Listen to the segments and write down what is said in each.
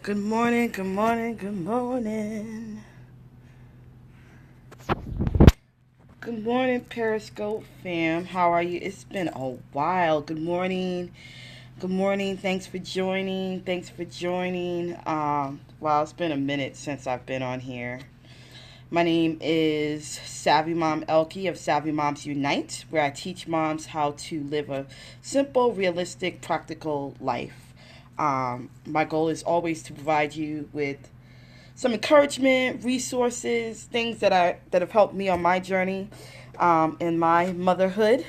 Good morning, good morning, good morning. Good morning, Periscope fam. How are you? It's been a while. Good morning. Good morning. Thanks for joining. Thanks for joining. Wow, it's been a minute since I've been on here. My name is SavvyMomElkie of Savvy Moms Unite, where I teach moms how to live a simple, realistic, practical life. My goal is always to provide you with some encouragement, resources, things that have helped me on my journey in my motherhood.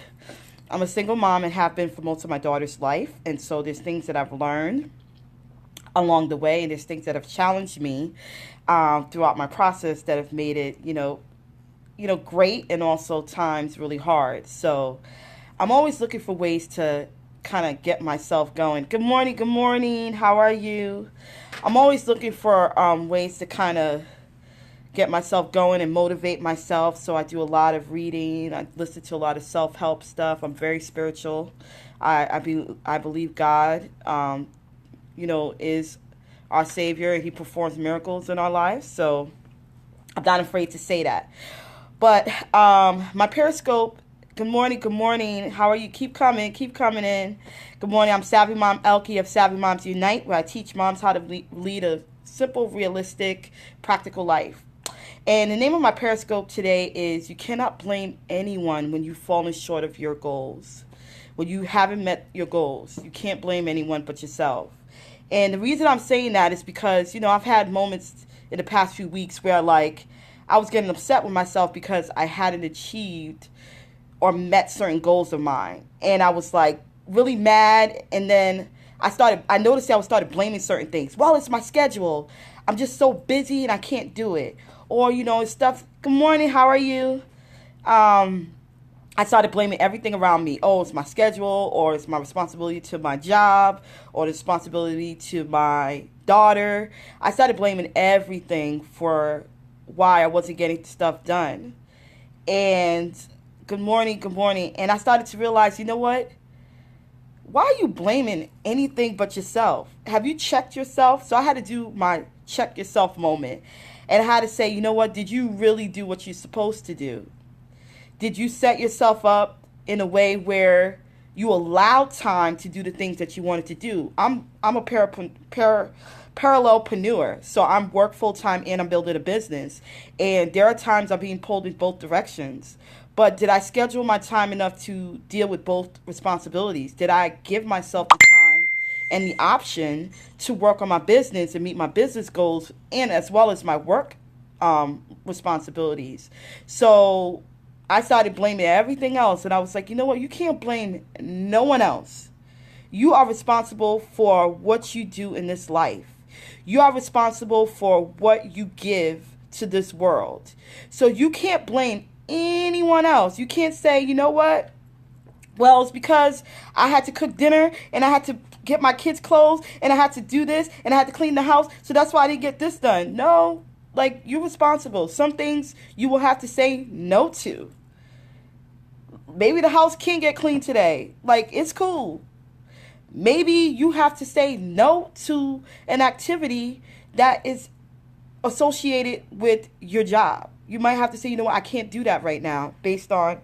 I'm a single mom and have been for most of my daughter's life, and so there's things that I've learned along the way, and there's things that have challenged me throughout my process that have made it, great and also times really hard. So I'm always looking for ways to kind of get myself going. Good morning, good morning. How are you? I'm always looking for ways to kind of get myself going and motivate myself. So I do a lot of reading. I listen to a lot of self-help stuff. I'm very spiritual. I believe God, is our Savior, and He performs miracles in our lives. So I'm not afraid to say that. But my Periscope, good morning, good morning. How are you? Keep coming in. Good morning. I'm SavvyMomElkie of Savvy Moms Unite, where I teach moms how to lead a simple, realistic, practical life. And the name of my Periscope today is: you cannot blame anyone when you've fallen short of your goals. When you haven't met your goals, you can't blame anyone but yourself. And the reason I'm saying that is because, I've had moments in the past few weeks where, I was getting upset with myself because I hadn't achieved or met certain goals of mine. And I was, really mad. And then I noticed I started blaming certain things. Well, it's my schedule. I'm just so busy and I can't do it. Or, it's stuff. Good morning. How are you? I started blaming everything around me. Oh, it's my schedule, or it's my responsibility to my job, or the responsibility to my daughter. I started blaming everything for why I wasn't getting stuff done. And good morning, good morning. And I started to realize, you know what? Why are you blaming anything but yourself? Have you checked yourself? So I had to do my check yourself moment. And I had to say, you know what? Did you really do what you're supposed to do? Did you set yourself up in a way where you allowed time to do the things that you wanted to do? I'm a parallelpreneur, so I'm work full time and I'm building a business. And there are times I'm being pulled in both directions. But did I schedule my time enough to deal with both responsibilities? Did I give myself the time and the option to work on my business and meet my business goals, and as well as my work responsibilities? So I started blaming everything else, and I was like, you know what? You can't blame no one else. You are responsible for what you do in this life. You are responsible for what you give to this world. So you can't blame anyone else. You can't say, you know what? Well, it's because I had to cook dinner, and I had to get my kids clothes, and I had to do this, and I had to clean the house, so that's why I didn't get this done. No, you're responsible. Some things you will have to say no to. Maybe the house can't get clean today. It's cool. Maybe you have to say no to an activity that is associated with your job. You might have to say, you know what, I can't do that right now based on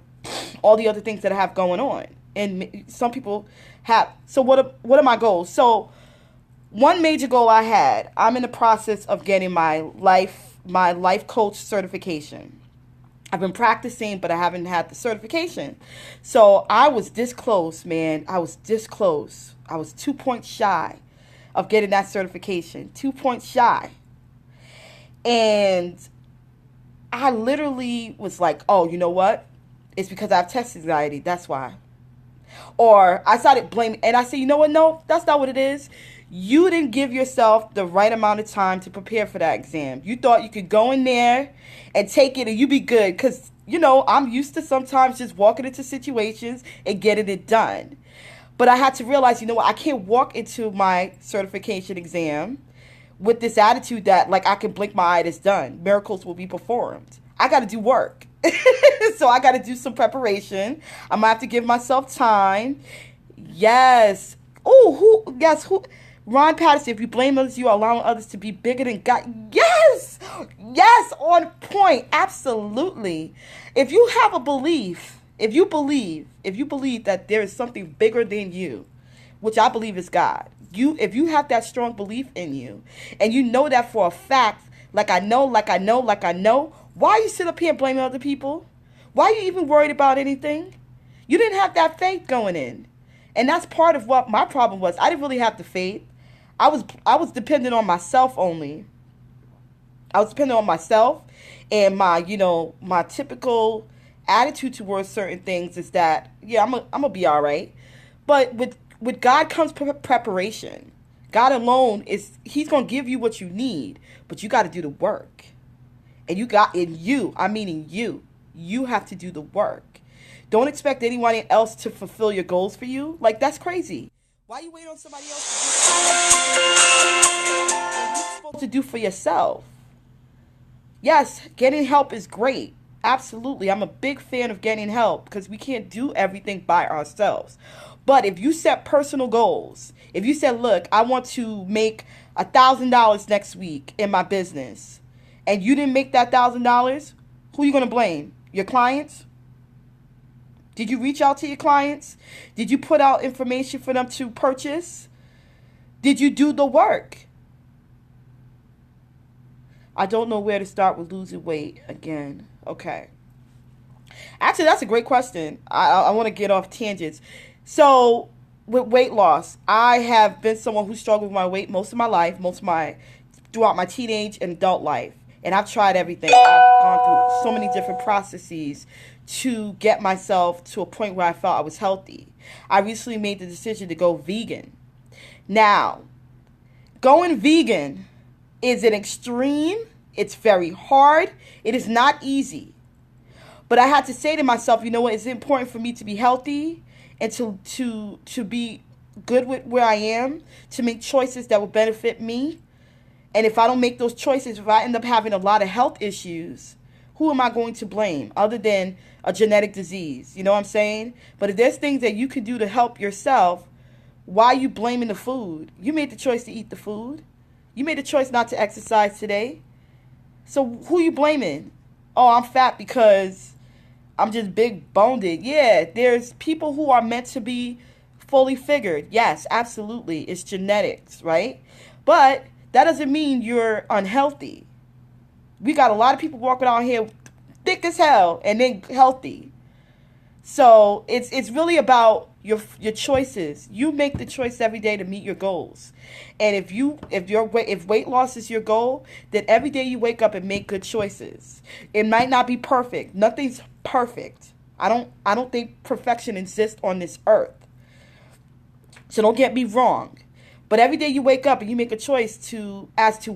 all the other things that I have going on. And some people have. So what are my goals? So one major goal I had, I'm in the process of getting my life coach certification. I've been practicing, but I haven't had the certification. So I was this close, man. I was this close. I was 2 points shy of getting that certification. 2 points shy. And I literally was like, oh, you know what? It's because I have test anxiety. That's why. Or I started blaming, and I said, you know what? No, that's not what it is. You didn't give yourself the right amount of time to prepare for that exam. You thought you could go in there and take it and you be good. Because, I'm used to sometimes just walking into situations and getting it done. But I had to realize, you know what? I can't walk into my certification exam with this attitude that, I can blink my eye, it's done. Miracles will be performed. I got to do work. So I got to do some preparation. I'm going to have to give myself time. Yes. Oh, who? Ron Patterson, if you blame others, you are allowing others to be bigger than God. Yes! Yes, on point. Absolutely. If you have a belief, if you believe that there is something bigger than you, which I believe is God, if you have that strong belief in you, and you know that for a fact, like I know, why are you sit up here blaming other people? Why are you even worried about anything? You didn't have that faith going in. And that's part of what my problem was. I didn't really have the faith. I was dependent on myself only. I was dependent on myself, and my typical attitude towards certain things is that, yeah, I'm gonna be all right. But with God comes preparation. God alone He's gonna give you what you need, but you got to do the work. And you have to do the work. Don't expect anyone else to fulfill your goals for you. Like, that's crazy. Why you wait on somebody else to do what you're supposed to do for yourself? Yes, getting help is great. Absolutely. I'm a big fan of getting help because we can't do everything by ourselves. But if you set personal goals, if you said, look, I want to make $1,000 next week in my business, and you didn't make that $1,000, who are you going to blame? Your clients? Did you reach out to your clients? Did you put out information for them to purchase? Did you do the work? I don't know where to start with losing weight again. Okay. Actually, that's a great question. I want to get off tangents. So, with weight loss, I have been someone who struggled with my weight most of my life, throughout my teenage and adult life. And I've tried everything. I've gone through so many different processes to get myself to a point where I felt I was healthy. I recently made the decision to go vegan. Now, going vegan is an extreme. It's very hard. It is not easy. But I had to say to myself, you know what? It's important for me to be healthy and to be good with where I am, to make choices that will benefit me. And if I don't make those choices, if I end up having a lot of health issues, who am I going to blame other than a genetic disease? You know what I'm saying? But if there's things that you can do to help yourself, why are you blaming the food? You made the choice to eat the food. You made the choice not to exercise today. So who are you blaming? Oh, I'm fat because I'm just big boned. Yeah, there's people who are meant to be fully figured. Yes, absolutely. It's genetics, right? But that doesn't mean you're unhealthy. We got a lot of people walking out here thick as hell and then healthy. So it's really about your choices. You make the choice every day to meet your goals. And if weight loss is your goal, then every day you wake up and make good choices. It might not be perfect. Nothing's perfect. I don't think perfection exists on this earth. So don't get me wrong. But every day you wake up and you make a choice as to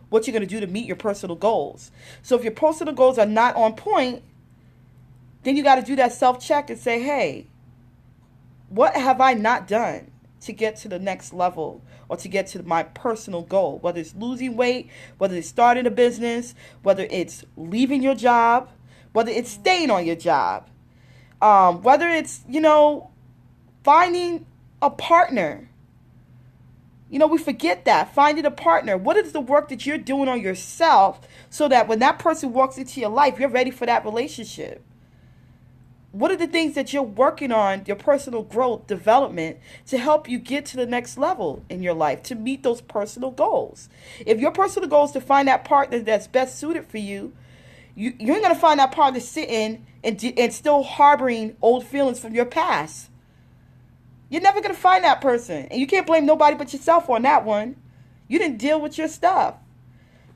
what you're going to do to meet your personal goals. So if your personal goals are not on point, then you got to do that self-check and say, hey, what have I not done to get to the next level or to get to my personal goal? Whether it's losing weight, whether it's starting a business, whether it's leaving your job, whether it's staying on your job, whether it's, finding a partner. We forget that. Finding a partner. What is the work that you're doing on yourself so that when that person walks into your life, you're ready for that relationship? What are the things that you're working on, your personal growth, development, to help you get to the next level in your life, to meet those personal goals? If your personal goal is to find that partner that's best suited for you, you ain't going to find that partner sitting and still harboring old feelings from your past. You're never going to find that person. And you can't blame nobody but yourself on that one. You didn't deal with your stuff.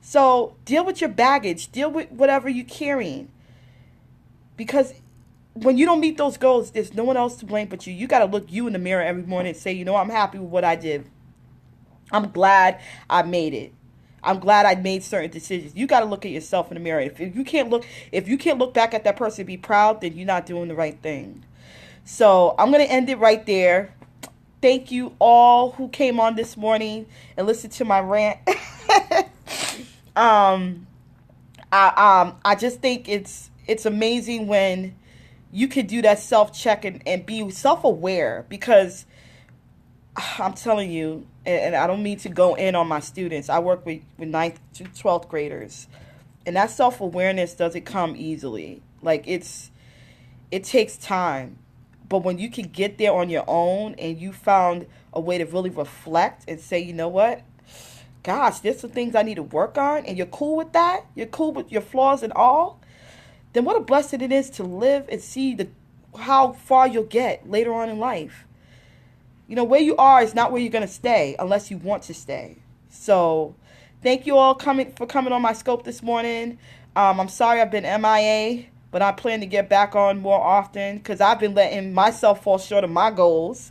So deal with your baggage. Deal with whatever you're carrying. Because when you don't meet those goals, there's no one else to blame but you. You got to look you in the mirror every morning and say, I'm happy with what I did. I'm glad I made it. I'm glad I made certain decisions. You got to look at yourself in the mirror. If you can't look back at that person and be proud, then you're not doing the right thing. So I'm going to end it right there. Thank you all who came on this morning and listened to my rant. I just think it's amazing when you can do that self-check and be self-aware, because I'm telling you, and I don't mean to go in on my students. I work with ninth to 12th graders, and that self-awareness doesn't come easily. Like it takes time. But when you can get there on your own and you found a way to really reflect and say, you know what? Gosh, there's some things I need to work on, and you're cool with that. You're cool with your flaws and all. Then what a blessing it is to live and see how far you'll get later on in life. You know, where you are is not where you're going to stay unless you want to stay. So thank you all for coming on my scope this morning. I'm sorry I've been MIA, but I plan to get back on more often because I've been letting myself fall short of my goals.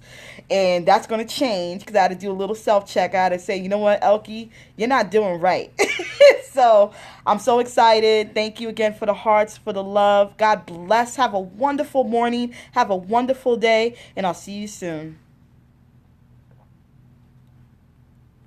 And that's going to change because I had to do a little self-check. I had to say, you know what, Elkie, you're not doing right. So I'm so excited. Thank you again for the hearts, for the love. God bless. Have a wonderful morning. Have a wonderful day. And I'll see you soon.